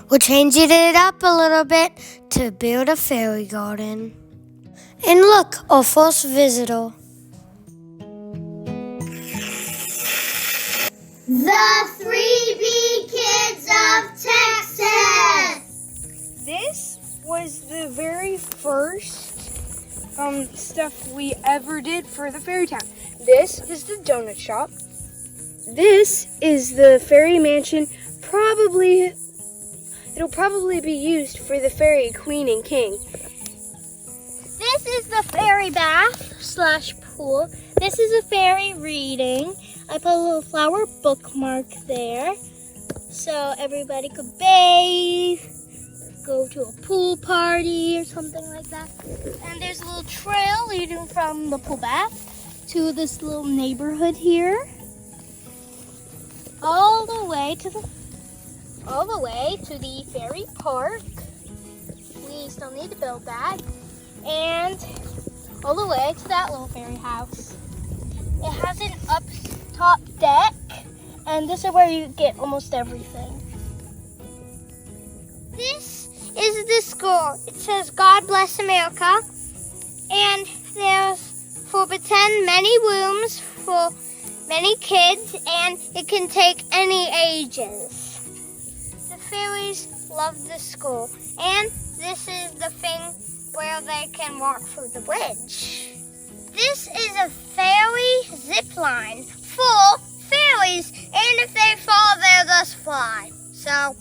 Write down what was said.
We're changing it up a little bit to build a fairy garden. And look, our first visitor. The 3B Kids of Texas! This was the very first stuff we ever did for the fairy town. This is the donut shop. This is the fairy mansion. It'll probably be used for the fairy queen and king. This is the fairy bath / pool. This is a fairy reading. I put a little flower bookmark there so everybody could bathe, go to a pool party or something like that. And there's a little trail leading from the pool bath to this little neighborhood here. All the way to the fairy park. We still need to build that. And all the way to that little fairy house. It has an up top deck, and this is where you get almost everything. This is the school. It says God Bless America, and there's for pretend many rooms for many kids, and it can take any ages. The fairies love the school, and this is the thing where they can walk through the bridge. This is a fairy zip line for fairies, and if they fall, they'll just fly. So